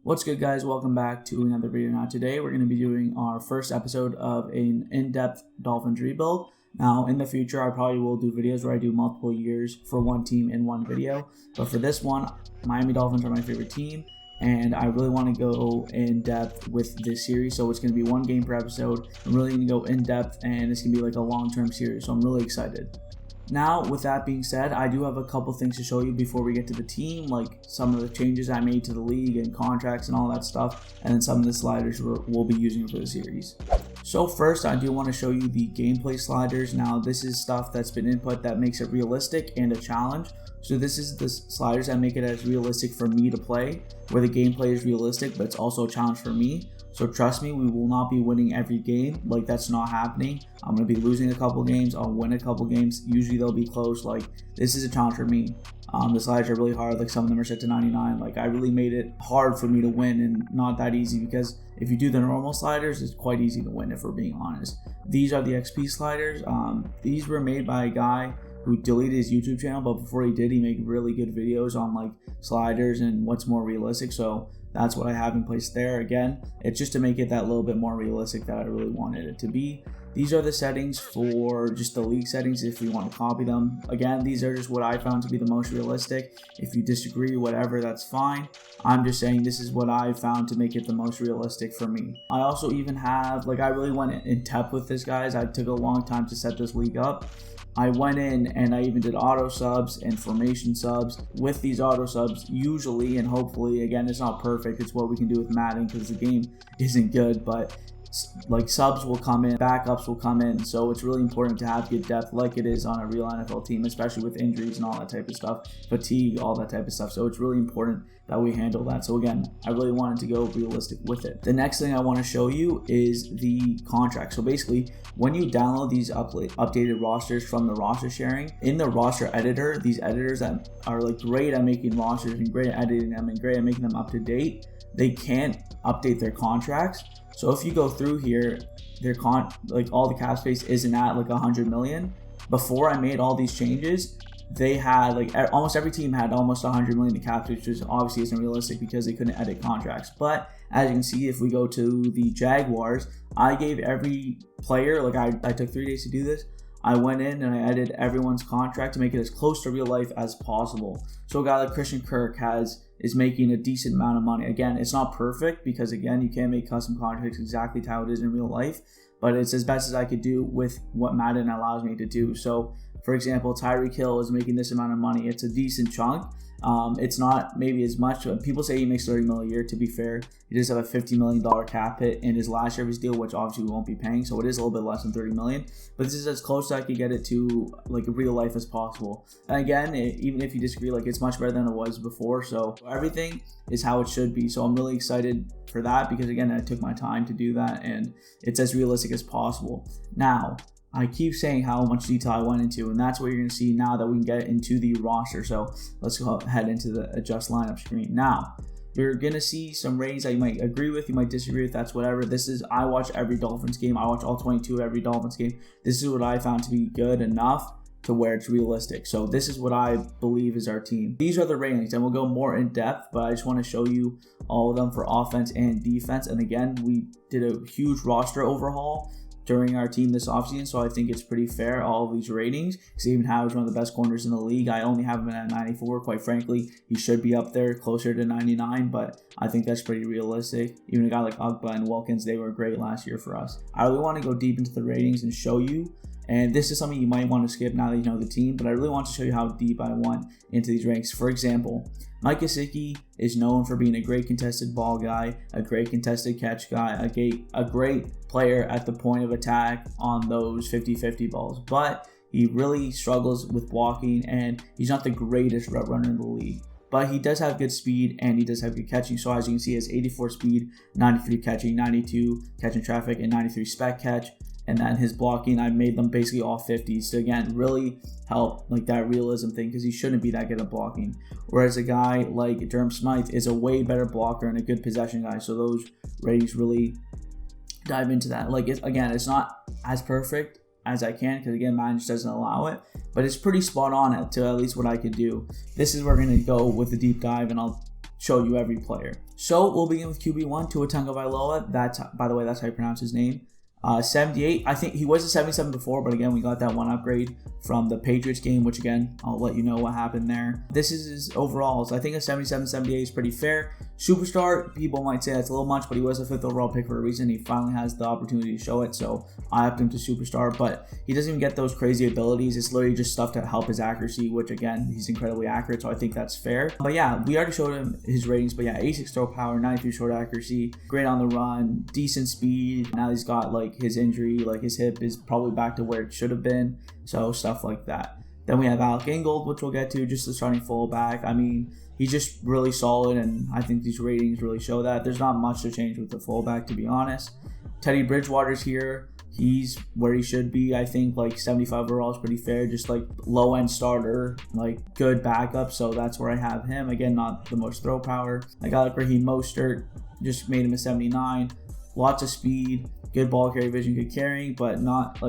What's good, guys? Welcome back to another video. Now today we're going to be doing our first episode of an in-depth Dolphins rebuild. Now in the future I probably will do videos where I do multiple years for one team in one video, but for this one, Miami Dolphins are my favorite team and I really want to go in depth with this series. So it's going to be one game per episode. I'm really going to go in depth and it's going to be like a long-term series, so I'm really excited. Now, with that being said, I do have a couple things to show you before we get to the team, like some of the changes I made to the league and contracts and all that stuff, and then some of the sliders we'll be using for the series. So first, I do want to show you the gameplay sliders. Now, this is stuff that's been input that makes it realistic and a challenge. So this is the sliders that make it as realistic for me to play, where the gameplay is realistic, but it's also a challenge for me. So trust me, we will not be winning every game. Like, that's not happening. I'm going to be losing a couple games. I'll win a couple games. Usually they'll be close. Like, this is a challenge for me. The sliders are really hard. Like, some of them are set to 99. Like, I really made it hard for me to win and not that easy, because if you do the normal sliders, it's quite easy to win if we're being honest. These are the XP sliders. These were made by a guy who deleted his YouTube channel, but before he did, he made really good videos on like sliders and what's more realistic. So that's what I have in place there. Again, it's just to make it that little bit more realistic that I really wanted it to be. These are the settings for just the league settings if you want to copy them. Again, these are just what I found to be the most realistic. If you disagree, whatever, that's fine. I'm just saying this is what I found to make it the most realistic for me. I also even have, like, I really went in depth with this, guys. I took a long time to set this league up. I went in and I even did auto subs and formation subs. With these auto subs, usually and hopefully, again, it's not perfect, it's what we can do with Madden because the game isn't good, but like subs will come in, backups will come in, so it's really important to have good depth like it is on a real NFL team, especially with injuries and all that type of stuff, fatigue, all that type of stuff. So it's really important that we handle that. So again, I really wanted to go realistic with it. The next thing I want to show you is the contract. So basically, when you download these updated rosters from the roster sharing, in the roster editor, these editors that are like great at making rosters and great at editing them and great at making them up to date, they can't update their contracts. So if you go through here, like all the cap space isn't at like 100 million. Before I made all these changes, they had like almost every team had almost 100 million in cap space, which obviously isn't realistic because they couldn't edit contracts. But as you can see, if we go to the Jaguars, I gave every player, like I took 3 days to do this. I went in and I edited everyone's contract to make it as close to real life as possible. So a guy like Christian Kirk is making a decent amount of money. Again, it's not perfect because again, you can't make custom contracts exactly how it is in real life, but it's as best as I could do with what Madden allows me to do. So for example, Tyreek Hill is making this amount of money. It's a decent chunk. It's not maybe as much. People say he makes $30 million a year. To be fair, he does have a $50 million cap hit in his last year of his deal, which obviously we won't be paying. So it is a little bit less than $30 million. But this is as close as I could get it to like real life as possible. And again, even if you disagree, like it's much better than it was before. So everything is how it should be. So I'm really excited for that because again, I took my time to do that and it's as realistic as possible. Now, I keep saying how much detail I went into, and that's what you're going to see now that we can get into the roster. So let's go ahead into the adjust lineup screen. Now, you're going to see some ratings that you might agree with, you might disagree with, that's whatever. This is, I watch every Dolphins game. I watch all 22 of every Dolphins game. This is what I found to be good enough to where it's realistic. So this is what I believe is our team. These are the ratings, and we'll go more in depth, but I just want to show you all of them for offense and defense. And again, we did a huge roster overhaul during our team this offseason, so I think it's pretty fair, all of these ratings. Xavier Howard is one of the best corners in the league. I only have him at 94. Quite frankly, he should be up there closer to 99, but I think that's pretty realistic. Even a guy like Ugba and Wilkins, they were great last year for us. I really want to go deep into the ratings and show you, and this is something you might want to skip now that you know the team, but I really want to show you how deep I went into these ranks. For example, Mike Gesicki is known for being a great contested ball guy, a great contested catch guy, a great player at the point of attack on those 50-50 balls, but he really struggles with blocking and he's not the greatest route runner in the league. But he does have good speed and he does have good catching. So as you can see, he has 84 speed, 93 catching, 92 catching traffic, and 93 spec catch. And then his blocking, I made them basically all 50s to again really help like that realism thing because he shouldn't be that good at blocking. Whereas a guy like Durham Smythe is a way better blocker and a good possession guy. So those ratings really dive into that. Like it's not as perfect as I can because again, Madden just doesn't allow it, but it's pretty spot on to at least what I could do. This is where we're gonna go with the deep dive, and I'll show you every player. So we'll begin with QB1, Tua Tagovailoa. By the way, that's how you pronounce his name. 78. I think he was a 77 before, but again, we got that one upgrade from the Patriots game, which again, I'll let you know what happened there. This is his overalls. I think a 77, 78 is pretty fair. Superstar, people might say that's a little much, but he was a 5th overall pick for a reason. He finally has the opportunity to show it, so I upped him to superstar, but he doesn't even get those crazy abilities. It's literally just stuff to help his accuracy, which again, he's incredibly accurate, so I think that's fair. But yeah, we already showed him his ratings, but yeah, 86 throw power, 93 short accuracy, great on the run, decent speed. Now he's got like his injury, like his hip is probably back to where it should have been, so stuff like that. Then we have Alec Ingold, which we'll get to, just the starting fullback. I mean, he's just really solid, and I think these ratings really show that. There's not much to change with the fullback, to be honest. Teddy Bridgewater's here. He's where he should be. I think like 75 overall is pretty fair, just like low-end starter, like good backup, so that's where I have him. Again, not the most throw power. I got like Raheem Mostert, just made him a 79. Lots of speed, good ball carry vision, good carrying, but not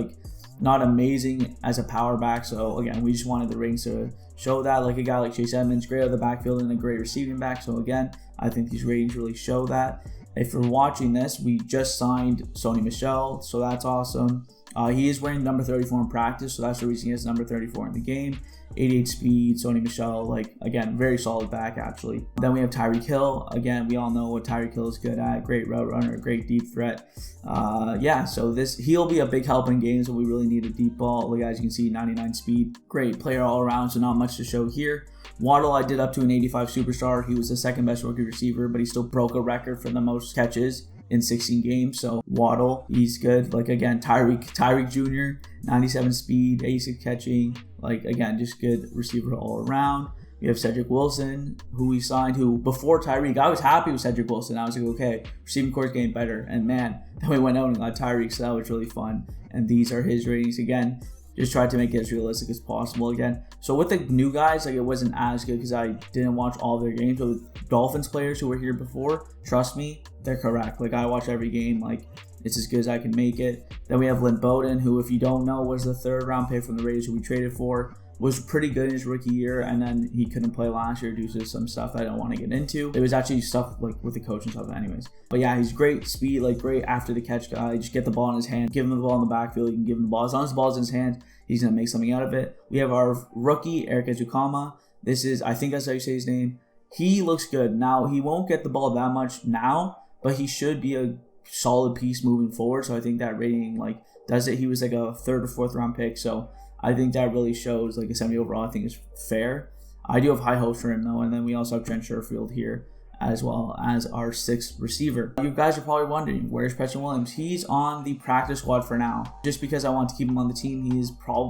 amazing as a power back. So again, we just wanted the ratings to show that. Like a guy like Chase Edmonds, great out of the backfield and a great receiving back. So again, I think these ratings really show that. If you're watching this, we just signed Sony Michel, so that's awesome. He is wearing number 34 in practice, so that's the reason he has number 34 in the game. 88 speed, Sony Michel, like, again, very solid back, actually. Then we have Tyreek Hill. Again, we all know what Tyreek Hill is good at. Great route runner, great deep threat. Yeah, so he'll be a big help in games when we really need a deep ball. Like, as you can see, 99 speed. Great player all around, so not much to show here. Waddle, I did up to an 85 superstar. He was the second best rookie receiver, but he still broke a record for the most catches in 16 games. So Waddle, he's good. Like again, Tyreek Jr., 97 speed, 86 catching. Like again, just good receiver all around. We have Cedric Wilson, who we signed, who before Tyreek, I was happy with Cedric Wilson. I was like, okay, receiving core's getting better. And man, then we went out and got Tyreek, so that was really fun. And these are his ratings again. Just tried to make it as realistic as possible again. So with the new guys, like it wasn't as good because I didn't watch all of their games. But with Dolphins players who were here before, trust me, they're correct. Like I watch every game, like it's as good as I can make it. Then we have Lynn Bowden, who if you don't know was the 3rd round pick from the Raiders who we traded for. Was pretty good in his rookie year, and then he couldn't play last year due to some stuff that I don't want to get into. It was actually stuff like with the coach and stuff anyways. But yeah, he's great speed, like great after the catch guy. Just get the ball in his hand, give him the ball in the backfield, you can give him the ball. As long as the ball's in his hand, he's going to make something out of it. We have our rookie, Eric Ezukanma. This is, I think that's how you say his name. He looks good. Now, he won't get the ball that much now, but he should be a solid piece moving forward. So I think that rating like does it. He was like a 3rd or 4th round pick, so I think that really shows like a 70 overall. I think is fair. I do have high hopes for him though, and then we also have Trent Sherfield here as well as our 6th receiver. You guys are probably wondering, where's Preston Williams? He's on the practice squad for now, just because I want to keep him on the team.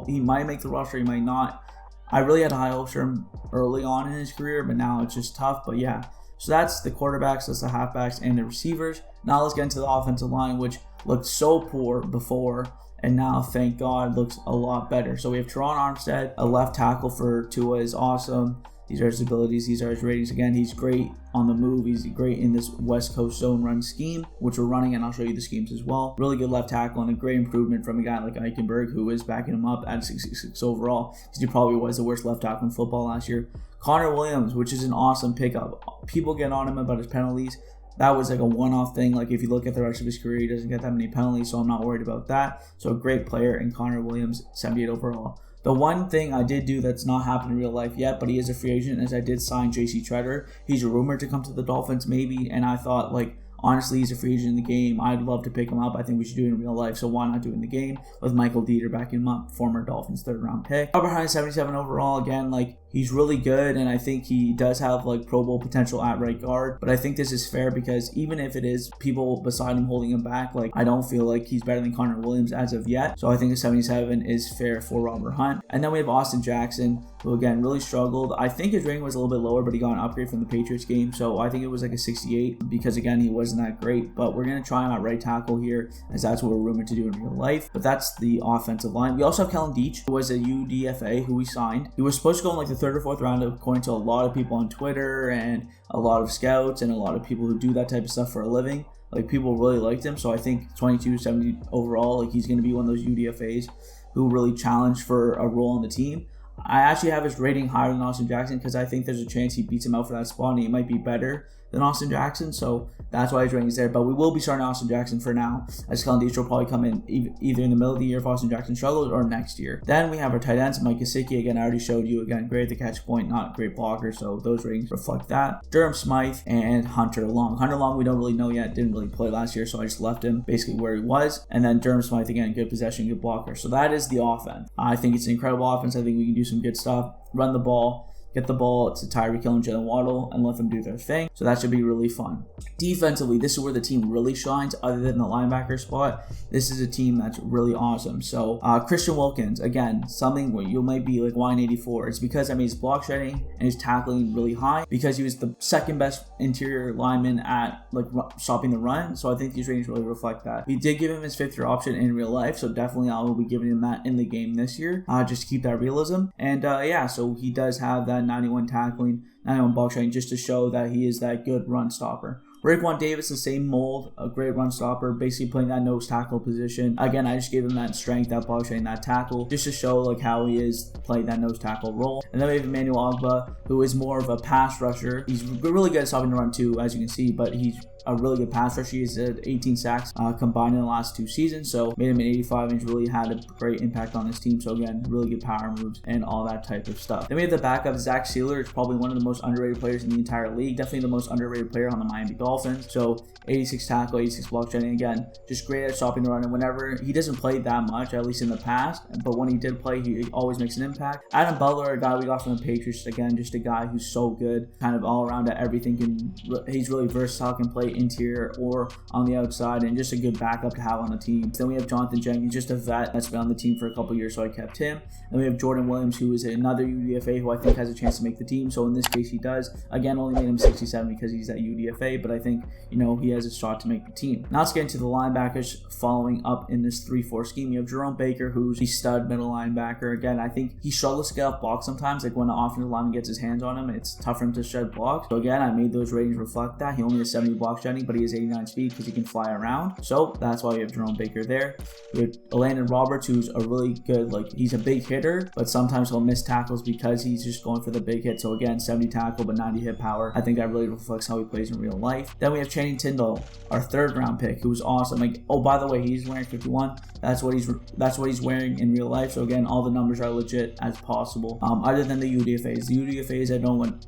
He might make the roster, he might not. I really had high hopes for him early on in his career, but now it's just tough. But yeah, so that's the quarterbacks, that's the halfbacks, and the receivers. Now let's get into the offensive line, which looked so poor before, and now, thank God, looks a lot better. So we have Teron Armstead, a left tackle for Tua is awesome. These are his abilities. These are his ratings. Again, he's great on the move. He's great in this West Coast zone run scheme, which we're running, and I'll show you the schemes as well. Really good left tackle and a great improvement from a guy like Eichenberg, who is backing him up at 66 overall, because he probably was the worst left tackle in football last year. Connor Williams, which is an awesome pickup. People get on him about his penalties. That was like a one-off thing. Like if you look at the rest of his career, he doesn't get that many penalties, so I'm not worried about that. So a great player in Connor Williams, 78 overall. The one thing I did do that's not happened in real life yet, but he is a free agent, is I did sign J.C. Tretter. He's rumored to come to the Dolphins maybe, and I thought like, honestly, he's a free agent in the game. I'd love to pick him up. I think we should do it in real life, so why not do it in the game? With Michael Dieter backing him up, former Dolphins 3rd round pick. Robert Hunt, 77 overall. Again, like he's really good, and I think he does have like Pro Bowl potential at right guard. But I think this is fair because even if it is people beside him holding him back, like I don't feel like he's better than Connor Williams as of yet. So I think the 77 is fair for Robert Hunt. And then we have Austin Jackson, who again really struggled. I think his rating was a little bit lower, but he got an upgrade from the Patriots game, so I think it was like a 68 because again he wasn't that great. But we're gonna try him at right tackle here, as that's what we're rumored to do in real life. But that's the offensive line. We also have Kellen Deach, who was a UDFA who we signed. He was supposed to go in like the 3rd or 4th round, according to a lot of people on Twitter and a lot of scouts and a lot of people who do that type of stuff for a living. Like people really liked him, so I think 22, 70 overall, like he's gonna be one of those UDFAs who really challenge for a role on the team. I actually have his rating higher than Austin Jackson because I think there's a chance he beats him out for that spot and he might be better than Austin Jackson, so that's why his rating is there. But we will be starting Austin Jackson for now, as Kellen Diesel will probably come in either in the middle of the year if Austin Jackson struggles or next year. Then we have our tight ends, Mike Gesicki. Again, I already showed you. Again, great at the catch point, not great blocker, so those ratings reflect that. Durham Smythe and Hunter Long. Hunter Long we don't really know yet, didn't really play last year, so I just left him basically where he was. And then Durham Smythe, again, good possession, good blocker. So that is the offense. I think it's an incredible offense. I think we can do some good stuff, run the ball, get the ball to Tyreek Hill and Jalen Waddle and let them do their thing. So that should be really fun. Defensively, this is where the team really shines other than the linebacker spot. This is a team that's really awesome. So Christian Wilkins, again, something where you might be like, why an 84? It's because his block shedding and his tackling really high because he was the second best interior lineman at like stopping the run. So I think these ratings really reflect that. We did give him his 5th year option in real life. So definitely I will be giving him that in the game this year just to keep that realism. And yeah, so he does have that 91 tackling, 91 block shedding just to show that he is that good run stopper. Raekwon Davis, the same mold, a great run stopper, basically playing that nose tackle position. Again, I just gave him that strength, that block shedding, that tackle, just to show like how he is playing that nose tackle role. And then we have Emmanuel Ogbah, who is more of a pass rusher. He's really good at stopping the run too, as you can see, but he's a really good pass rusher. He's at 18 sacks combined in the last 2 seasons, so made him an 85 and really had a great impact on his team. So again, really good power moves and all that type of stuff. Then we have the backup, Zach Sealer. It's probably one of the most underrated players in the entire league. Definitely the most underrated player on the Miami Dolphins. So 86 tackle, 86 block shedding. Again, just great at stopping the run. And whenever he doesn't play that much, at least in the past, but when he did play, he always makes an impact. Adam Butler, a guy we got from the Patriots. Again, just a guy who's so good, kind of all around at everything. He's really versatile, can play interior or on the outside, and just a good backup to have on the team. Then we have Jonathan Jenkins, just a vet that's been on the team for a couple years, so I kept him. Then we have Jordan Williams, who is another UDFA who I think has a chance to make the team. So in this case, he does. Again, only made him 67 because he's at UDFA, but I think, he has a shot to make the team. Now let's get into the linebackers following up in this 3-4 scheme. You have Jerome Baker, who's a stud middle linebacker. Again, I think he struggles to get off blocks sometimes. Like when the offensive lineman gets his hands on him, it's tough for him to shed blocks. So again, I made those ratings reflect that. He only has 70 block shedding, but he has 89 speed because he can fly around. So that's why we have Jerome Baker there. We have Landon Roberts, who's a really good, he's a big hitter, but sometimes he'll miss tackles because he's just going for the big hit. So again, 70 tackle, but 90 hit power. I think that really reflects how he plays in real life. Then we have Channing Tindall, our 3rd round pick, who was awesome. Oh, by the way, he's wearing 51. That's what he's wearing in real life. So again, all the numbers are legit as possible. Other than the UDFAs. The UDFAs,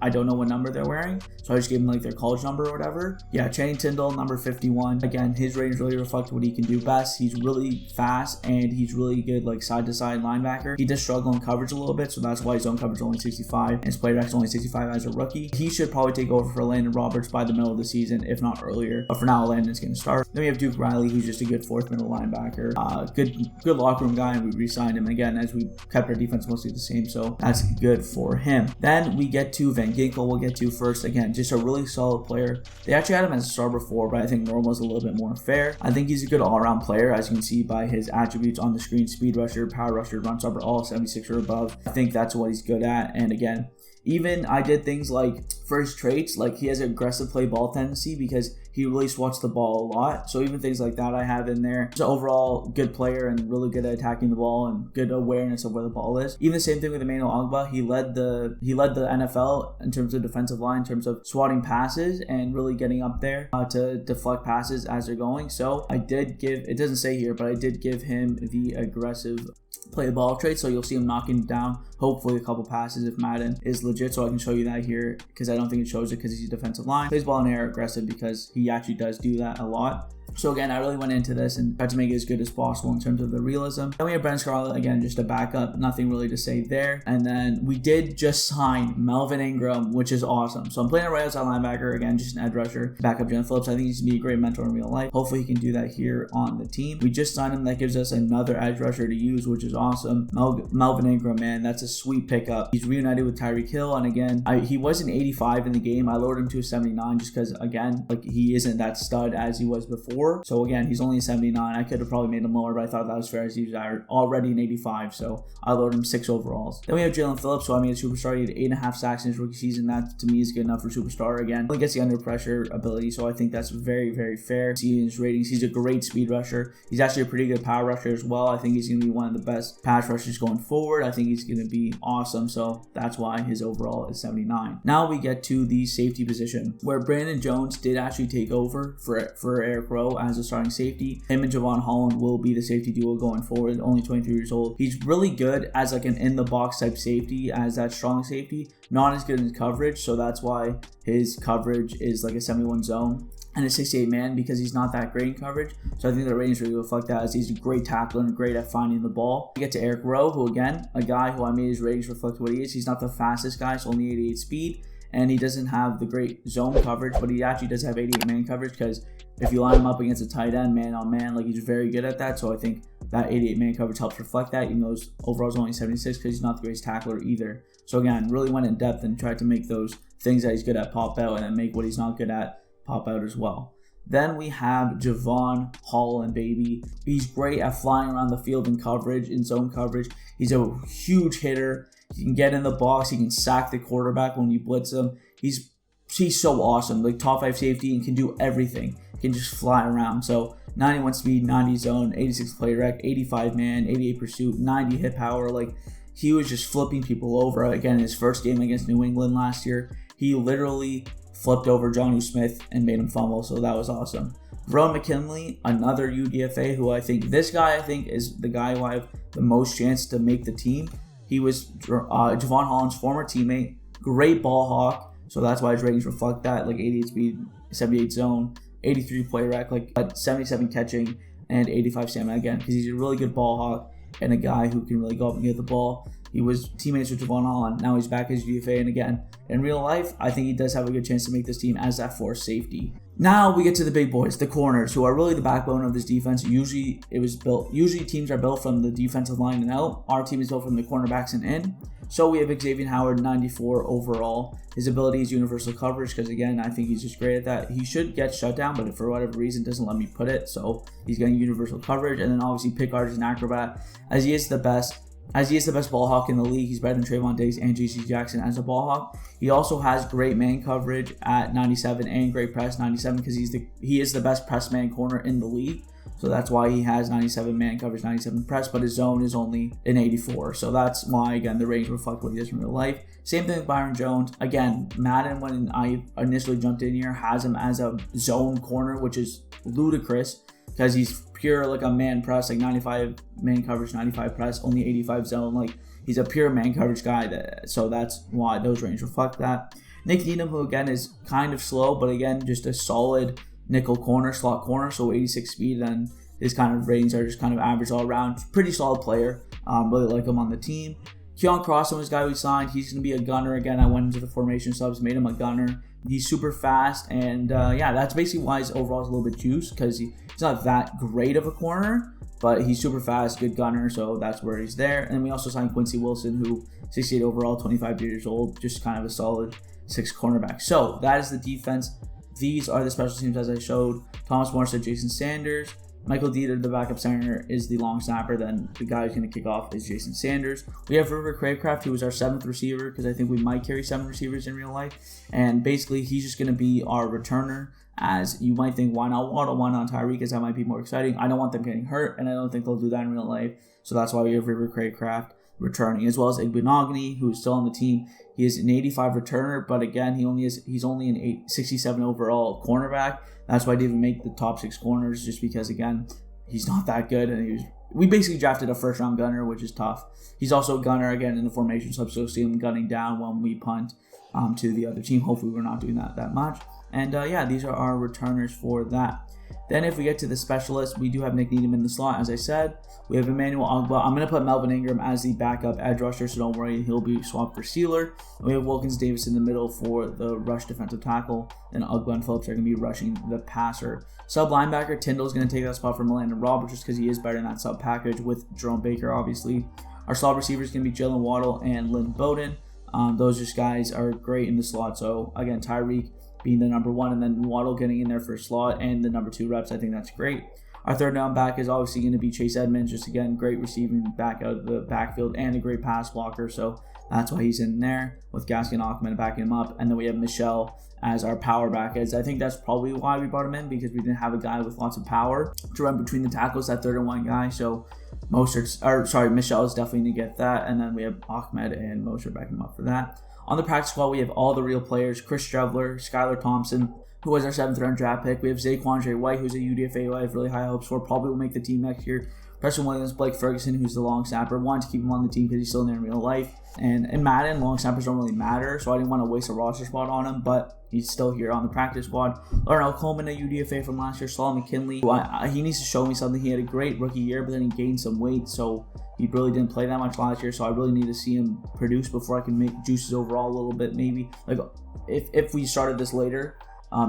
I don't know what number they're wearing, so I just gave them their college number or whatever. Yeah, Channing Tindall, number 51. Again, his ratings really reflect what he can do best. He's really fast and he's really good side to side linebacker. He does struggle in coverage a little bit, so that's why his zone coverage is only 65 and his play rec is only 65 as a rookie. He should probably take over for Landon Roberts by the middle of the season, if not earlier. But for now, Landon's going to start. Then we have Duke Riley, who's just a good 4th middle linebacker. Good locker room guy, and we re-signed him again as we kept our defense mostly the same, so that's good for him. Then we get to Van Ginkel. We'll get to first. Again, just a really solid player. They actually had him as a star before, but I think Norm was a little bit more fair. I think he's a good all-around player, as you can see by his attributes on the screen: speed rusher, power rusher, run stopper, all 76 or above. I think that's what he's good at. And again, even I did things for his traits, he has an aggressive play ball tendency because he really swats the ball a lot. So even things like that I have in there. He's an overall good player and really good at attacking the ball and good awareness of where the ball is. Even the same thing with Emmanuel Ogbah. He led the NFL in terms of defensive line, in terms of swatting passes and really getting up there to deflect passes as they're going. So I did give, it doesn't say here, but I did give him the aggressive play the ball trait, so you'll see him knocking down hopefully a couple passes if Madden is legit, so I can show you that here because I don't think it shows it because he's a defensive line. Plays ball in air, aggressive, because he actually does do that a lot. So again, I really went into this and tried to make it as good as possible in terms of the realism. Then we have Ben Scarlett, again, just a backup, nothing really to say there. And then we did just sign Melvin Ingram, which is awesome. So I'm playing a right outside linebacker, again, just an edge rusher, backup Jalen Phillips. I think he's going to be a great mentor in real life. Hopefully he can do that here on the team. We just signed him. That gives us another edge rusher to use, which is awesome. Melvin Ingram, man, that's a sweet pickup. He's reunited with Tyreek Hill, and again, he was an 85 in the game. I lowered him to a 79 just because, again, he isn't that stud as he was before. 84. So again, he's only a 79. I could have probably made him lower, but I thought that was fair as he was already an 85. So I lowered him 6 overalls. Then we have Jalen Phillips, who I made a superstar. He had 8.5 sacks in his rookie season. That to me is good enough for superstar. Again, he gets the under pressure ability, so I think that's very, very fair. See his ratings. He's a great speed rusher. He's actually a pretty good power rusher as well. I think he's going to be one of the best pass rushers going forward. I think he's going to be awesome. So that's why his overall is 79. Now we get to the safety position, where Brandon Jones did actually take over for Eric Rowe as a starting safety. Him and Javon Holland will be the safety duo going forward. Only 23 years old. He's really good as like an in-the-box type safety, as that strong safety. Not as good in coverage, so that's why his coverage is like a 71 zone and a 68 man, because he's not that great in coverage. So I think the ratings really reflect that, as he's a great tackler and great at finding the ball. We get to Eric Rowe, who again, a guy who I made his ratings reflect what he is. He's not the fastest guy, so only 88 speed, and he doesn't have the great zone coverage, but he actually does have 88 man coverage, because if you line him up against a tight end, man on man, like he's very good at that. So I think that 88 man coverage helps reflect that, even though his overall is only 76, because he's not the greatest tackler either. So again, really went in depth and tried to make those things that he's good at pop out, and then make what he's not good at pop out as well. Then we have Javon Holland, baby. He's great at flying around the field in coverage, in zone coverage. He's a huge hitter. He can get in the box. He can sack the quarterback when you blitz him. He's so awesome. Like top 5 safety, and can do everything. Can just fly around. So 91 speed, 90 zone, 86 play rec, 85 man, 88 pursuit, 90 hit power. Like he was just flipping people over. Again, his first game against New England last year, he literally flipped over Jonnu Smith and made him fumble, so that was awesome. Verone McKinley, another UDFA, who I think is the guy who I have the most chance to make the team. He was Javon Holland's former teammate, great ball hawk, so that's why his ratings reflect that, like 88 speed, 78 zone, 83 play rec, like 77 catching, and 85 stamina again, because he's a really good ball hawk and a guy who can really go up and get the ball. He was teammates with Javon Holland. Now he's back as UDFA, and again, in real life, I think he does have a good chance to make this team as that force safety. Now we get to the big boys, the corners, who are really the backbone of this defense. Usually teams are built from the defensive line and out. Our team is built from the cornerbacks and in. So we have Xavier Howard, 94 overall. His ability is universal coverage, because again, I think he's just great at that. He should get shut down, but for whatever reason doesn't let me put it. So he's getting universal coverage. And then obviously Pickard is an acrobat, as he is the best ball hawk in the league. He's better than Trayvon Diggs and JC Jackson as a ball hawk. He also has great man coverage at 97 and great press 97, because he is the best press man corner in the league. So that's why he has 97 man coverage, 97 press, but his zone is only an 84. So that's why, again, the ratings reflect what he does in real life. Same thing with Byron Jones. Again, Madden, when I initially jumped in here, has him as a zone corner, which is ludicrous, because he's pure like a man press, like 95 man coverage, 95 press, only 85 zone. Like he's a pure man coverage guy. So that's why those ranges reflect that. Nick Needham, who again is kind of slow, but again, just a solid nickel corner, slot corner, so 86 speed, and his kind of ratings are just kind of average all around. Pretty solid player. Really like him on the team. Keon Crossen was the guy we signed. He's going to be a gunner. Again, I went into the formation subs, made him a gunner. He's super fast, and that's basically why his overall is a little bit juiced, because he's not that great of a corner, but he's super fast, good gunner, so that's where he's there. And we also signed Quincy Wilson, who 68 overall, 25 years old, just kind of a solid 6 cornerback. So that is the defense. These are the special teams as I showed. Thomas Morrison, Jason Sanders. Michael Dieter, the backup center, is the long snapper. Then the guy who's going to kick off is Jason Sanders. We have River Cravecraft, who is our 7th receiver, because I think we might carry 7 receivers in real life. And basically, he's just going to be our returner. As you might think, why not Waddle, why not Tyreek, because that might be more exciting. I don't want them getting hurt, and I don't think they'll do that in real life. So that's why we have River Cravecraft returning, as well as Igbenogany, who is still on the team. He is an 85 returner, but again, he's only an 67 overall cornerback. That's why I didn't even make the top 6 corners, just because again, he's not that good, and we basically drafted a first round gunner, which is tough. He's also a gunner again in the formation sub, so see him gunning down when we punt to the other team. Hopefully we're not doing that much. And these are our returners for that. Then if we get to the specialists, we do have Nick Needham in the slot, as I said. We have Emmanuel Ogbah. I'm going to put Melvin Ingram as the backup edge rusher, so don't worry, he'll be swapped for Sealer. And we have Wilkins Davis in the middle for the rush defensive tackle, and Ogbah and Phillips are going to be rushing the passer. Sub linebacker, Tyndall is going to take that spot from Landon Roberts, just because he is better in that sub package with Jerome Baker, obviously. Our slot receiver is going to be Jalen Waddle and Lynn Bowden. Those just guys are great in the slot. So again, Tyreek being the number 1, and then Waddle getting in there for a slot and the number 2 reps. I think that's great. Our third down back is obviously going to be Chase Edmonds. Just again, great receiving back out of the backfield and a great pass blocker. So that's why he's in there with Gaskin and Achman backing him up. And then we have Michelle as our power back. I think that's probably why we brought him in, because we didn't have a guy with lots of power to run between the tackles, that 3rd and 1 guy. So Michelle is definitely going to get that. And then we have Ahmed and Mostert backing him up for that. On the practice squad, we have all the real players: Chris Strevler, Skylar Thompson, who was our 7th round draft pick. We have Zaquandre White, who's a UDFA who I have really high hopes for, probably will make the team next year. Preston Williams, Blake Ferguson, who's the long snapper. Wanted to keep him on the team because he's still in there in real life. And in Madden, long snappers don't really matter, so I didn't want to waste a roster spot on him, but he's still here on the practice squad. Larnell Coleman, a UDFA from last year. Saul McKinley, he needs to show me something. He had a great rookie year, but then he gained some weight, so he really didn't play that much last year, so I really need to see him produce before I can make juices overall a little bit, maybe. Like, if we started this later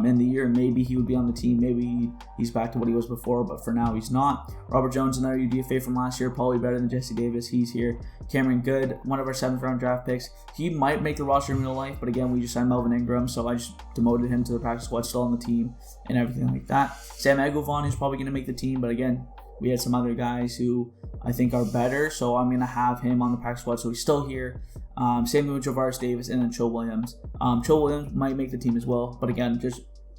in the year, maybe he would be on the team. Maybe he's back to what he was before, but for now he's not. Robert Jones, another UDFA from last year, probably better than Jesse Davis. He's here. Cameron Good, one of our 7th round draft picks. He might make the roster in real life, but again, we just signed Melvin Ingram, so I just demoted him to the practice squad, still on the team and everything like that. Sam Eguavoen, who's probably going to make the team, but again, we had some other guys who I think are better, so I'm going to have him on the practice squad, so he's still here. Same with Javaris Davis and then Cho Williams. Cho Williams might make the team as well, but again,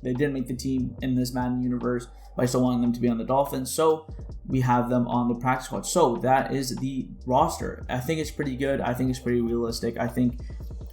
they didn't make the team in this Madden universe, but I still wanted them to be on the Dolphins, so we have them on the practice squad. So that is the roster. I think it's pretty good. I think it's pretty realistic. I think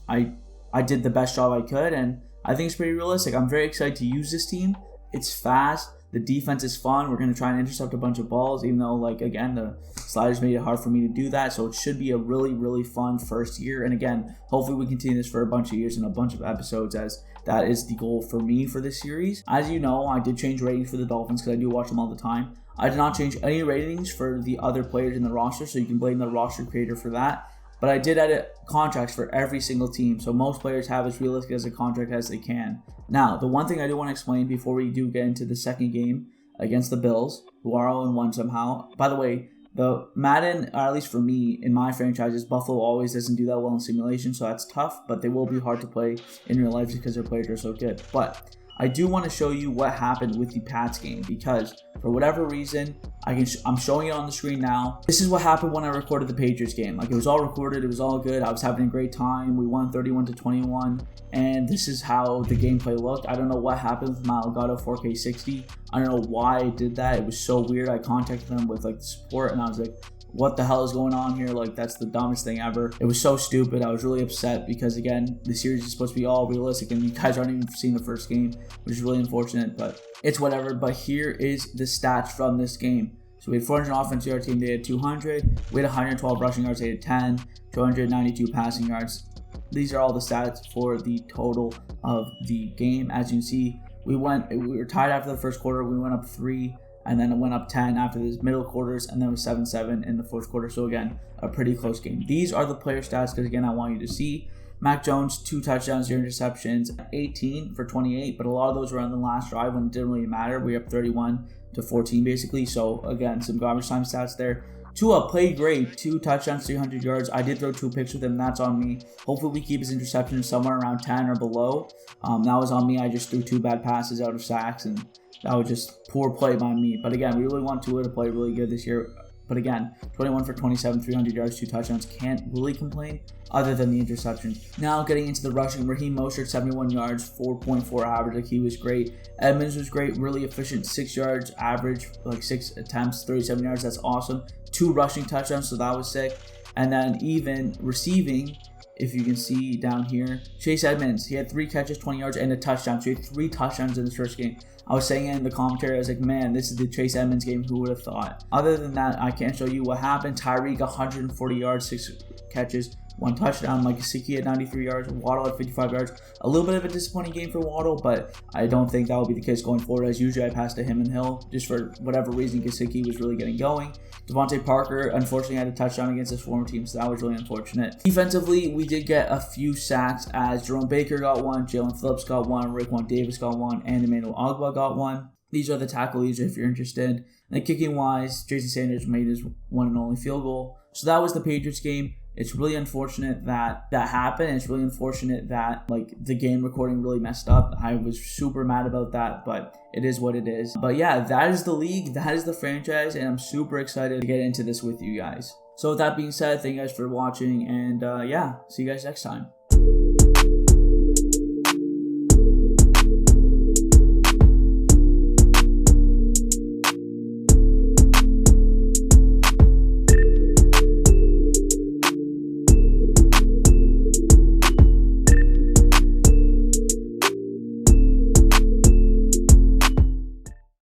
I did the best job I could, and I think it's pretty realistic. I'm very excited to use this team. It's fast. The defense is fun. We're going to try and intercept a bunch of balls, even though, like, again, the sliders made it hard for me to do that. So it should be a really, really fun first year. And again, hopefully we continue this for a bunch of years and a bunch of episodes, as that is the goal for me for this series. As you know, I did change ratings for the Dolphins because I do watch them all the time. I did not change any ratings for the other players in the roster, so you can blame the roster creator for that. But I did edit contracts for every single team, so most players have as realistic as a contract as they can. Now, the one thing I do want to explain before we do get into the second game against the Bills, who are 0-1 somehow. By the way, the Madden, or at least for me, in my franchises, Buffalo always doesn't do that well in simulation, so that's tough, but they will be hard to play in real life because their players are so good. But I do want to show you what happened with the Pats game, because for whatever reason, I'm showing it on the screen now. This is what happened when I recorded the Patriots game. Like, it was all recorded, it was all good, I was having a great time. We won 31-21, and this is how the gameplay looked. I don't know what happened with my Elgato 4K60. I don't know why I did that. It was so weird. I contacted them with like the support, and I was like, what the hell is going on here? Like, that's the dumbest thing ever. It was so stupid. I was really upset because, again, the series is supposed to be all realistic and you guys aren't even seeing the first game, which is really unfortunate, but it's whatever. But here is the stats from this game. So we had 400 offensive yards, team, they had 200. We had 112 rushing yards, they had 10. 292 passing yards. These are all the stats for the total of the game. As you can see, we were tied after the first quarter. We went up 3. And then it went up 10 after the middle quarters, and then it was 7-7 in the fourth quarter. So again, a pretty close game. These are the player stats because, again, I want you to see. Mac Jones, 2 touchdowns, 0 interceptions, 18 for 28, but a lot of those were on the last drive when it didn't really matter. We were up 31-14 basically. So again, some garbage time stats there. Tua played great, 2 touchdowns, 300 yards. I did throw 2 picks with him, that's on me. Hopefully we keep his interceptions somewhere around 10 or below. That was on me. I just threw 2 bad passes out of sacks, and that was just poor play by me. But again, we really want Tua to play really good this year. But again, 21 for 27, 300 yards, 2 touchdowns. Can't really complain other than the interceptions. Now getting into the rushing, Raheem Mostert, 71 yards, 4.4 average. Like, he was great. Edmonds was great, really efficient, 6 yards average, like 6 attempts, 37 yards. That's awesome. 2 rushing touchdowns, so that was sick. And then even receiving, if you can see down here, Chase Edmonds, he had 3 catches, 20 yards, and a touchdown. So he had 3 touchdowns in his first game. I was saying it in the commentary, I was like, man, this is the Chase Edmonds game, who would have thought? Other than that, I can't show you what happened. Tyreek, 140 yards, 6 catches, 1 touchdown. Mike Gesicki at 93 yards, Waddle at 55 yards. A little bit of a disappointing game for Waddle, but I don't think that will be the case going forward. As usually, I pass to him and Hill. Just for whatever reason, Gesicki was really getting going. Devontae Parker, unfortunately, had a touchdown against his former team, so that was really unfortunate. Defensively, we did get a few sacks, as Jerome Baker got 1, Jalen Phillips got 1, Raekwon Davis got 1, and Emmanuel Ogbah got 1. These are the tackle leads if you're interested. And then kicking wise, Jason Sanders made his one and only field goal. So that was the Patriots game. it's really unfortunate that that happened. It's really unfortunate that like the game recording really messed up. I was super mad about that, but it is what it is. But yeah, that is the league, that is the franchise, and I'm super excited to get into this with you guys. So with that being said, thank you guys for watching, and yeah, see you guys next time.